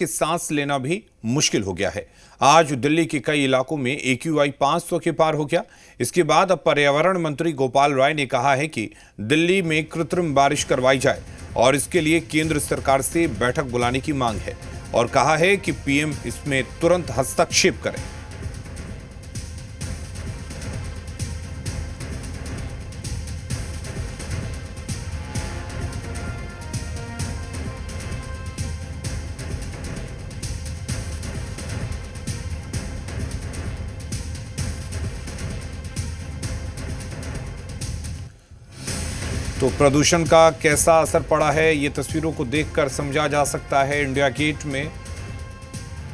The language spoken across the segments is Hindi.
कि सांस लेना भी मुश्किल हो गया है। आज दिल्ली के कई इलाकों में AQI 500 के पार हो गया। इसके बाद अब पर्यावरण मंत्री गोपाल राय ने कहा है कि दिल्ली में कृत्रिम बारिश करवाई जाए और इसके लिए केंद्र सरकार से बैठक बुलाने की मांग है और कहा है कि PM इसमें तुरंत हस्तक्षेप करें। तो प्रदूषण का कैसा असर पड़ा है, ये तस्वीरों को देखकर समझा जा सकता है। इंडिया गेट में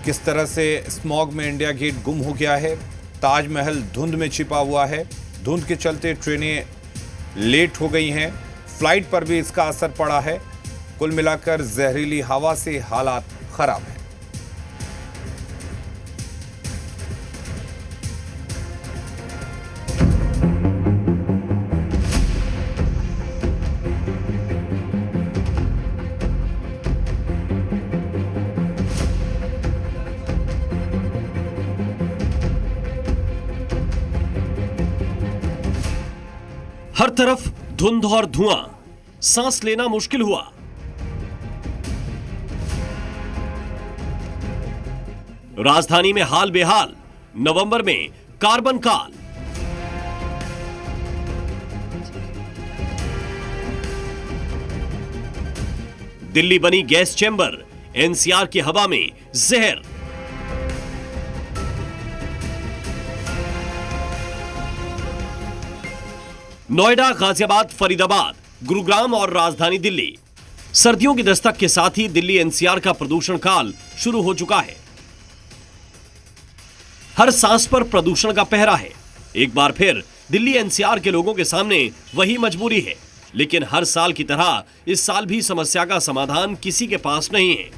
किस तरह से स्मॉग में इंडिया गेट गुम हो गया है। ताजमहल धुंध में छिपा हुआ है। धुंध के चलते ट्रेनें लेट हो गई हैं। फ्लाइट पर भी इसका असर पड़ा है। कुल मिलाकर जहरीली हवा से हालात खराब हैं। हर तरफ धुंध और धुआं, सांस लेना मुश्किल हुआ। राजधानी में हाल बेहाल, नवंबर में कार्बन काल। दिल्ली बनी गैस चैम्बर, NCR की हवा में जहर। नोएडा, गाजियाबाद, फरीदाबाद, गुरुग्राम और राजधानी दिल्ली। सर्दियों की दस्तक के साथ ही दिल्ली NCR का प्रदूषण काल शुरू हो चुका है। हर सांस पर प्रदूषण का पहरा है। एक बार फिर दिल्ली NCR के लोगों के सामने वही मजबूरी है, लेकिन हर साल की तरह इस साल भी समस्या का समाधान किसी के पास नहीं है।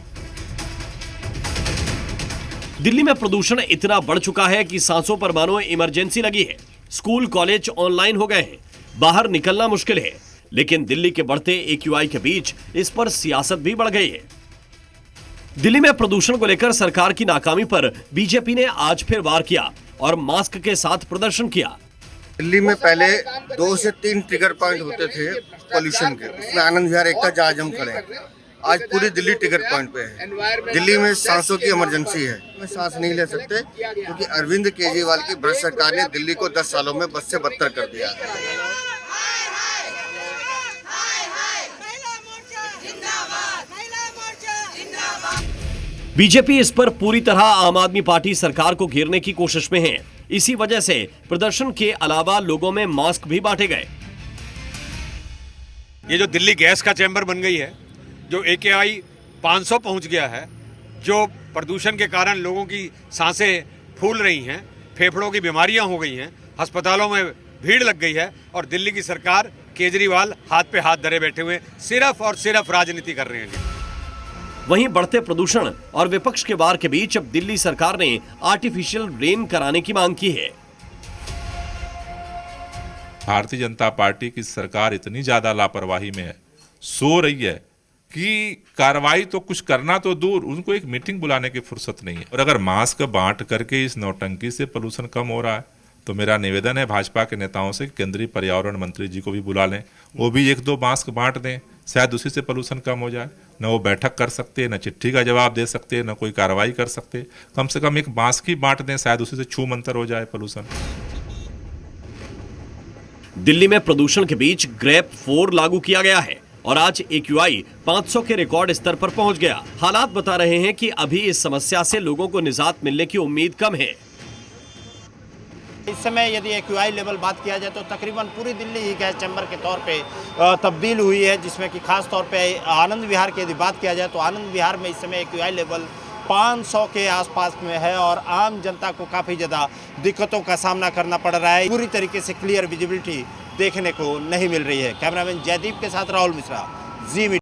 दिल्ली में प्रदूषण इतना बढ़ चुका है कि सांसों पर मानो इमरजेंसी लगी है। स्कूल कॉलेज ऑनलाइन हो गए हैं, बाहर निकलना मुश्किल है। लेकिन दिल्ली के बढ़ते AQI के बीच इस पर सियासत भी बढ़ गई है। दिल्ली में प्रदूषण को लेकर सरकार की नाकामी पर बीजेपी ने आज फिर वार किया और मास्क के साथ प्रदर्शन किया। दिल्ली में पहले 2 से 3 ट्रिगर पॉइंट होते थे पोल्यूशन के, उसमें आनंद विहार एक था जहाँ हम खड़े हैं। आज पूरी दिल्ली ट्रिगर पॉइंट पे है। दिल्ली में सांसों की इमरजेंसी है, में सांस नहीं ले सकते क्योंकि अरविंद केजरीवाल की भ्रष्ट सरकार ने दिल्ली को 10 सालों में बद से बदतर कर दिया। बीजेपी इस पर पूरी तरह आम आदमी पार्टी सरकार को घेरने की कोशिश में है। इसी वजह से प्रदर्शन के अलावा लोगों में मास्क भी बांटे गए। ये जो दिल्ली गैस का चैम्बर बन गई है, जो AQI 500 पहुंच गया है, जो प्रदूषण के कारण लोगों की सांसें फूल रही हैं, फेफड़ों की बीमारियां हो गई हैं, अस्पतालों में भीड़ लग गई है और दिल्ली की सरकार केजरीवाल हाथ पे हाथ धरे बैठे हुए सिर्फ और सिर्फ राजनीति कर रहे हैं। वहीं बढ़ते प्रदूषण और विपक्ष के वार के बीच अब दिल्ली सरकार ने आर्टिफिशियल रेन कराने की मांग की है। भारतीय जनता पार्टी की सरकार इतनी ज्यादा लापरवाही में सो रही है कि कार्रवाई तो कुछ करना तो दूर, उनको एक मीटिंग बुलाने की फुर्सत नहीं है। और अगर मास्क बांट करके इस नौटंकी से पोल्यूशन कम हो रहा है तो मेरा निवेदन है भाजपा के नेताओं से केंद्रीय पर्यावरण मंत्री जी को भी बुला लें, वो भी 1-2 मास्क बांट दें, शायद उसी से पोल्यूशन कम हो जाए। न वो बैठक कर सकते, न चिट्ठी का जवाब दे सकते, न कोई कार्रवाई कर सकते। कम से कम एक मास्क ही बांट दें, शायद उसी से छू मंतर हो जाए पोल्यूशन। दिल्ली में प्रदूषण के बीच ग्रेप 4 लागू किया गया है और आज AQI 500 के रिकॉर्ड स्तर पर पहुंच गया। हालात बता रहे हैं कि अभी इस समस्या से लोगों को निजात मिलने की उम्मीद कम है। इस समय यदि AQI लेवल बात किया जाए तो तकरीबन पूरी दिल्ली ही गैस चैम्बर के तौर पे तब्दील हुई है, जिसमें कि खास तौर पे आनंद विहार की यदि बात किया जाए तो आनंद विहार में इस समय AQI लेवल 500 के आसपास में है और आम जनता को काफ़ी ज़्यादा दिक्कतों का सामना करना पड़ रहा है। पूरी तरीके से क्लियर विजिबिलिटी देखने को नहीं मिल रही है। कैमरामैन जयदीप के साथ राहुल मिश्रा, जी मीडिया।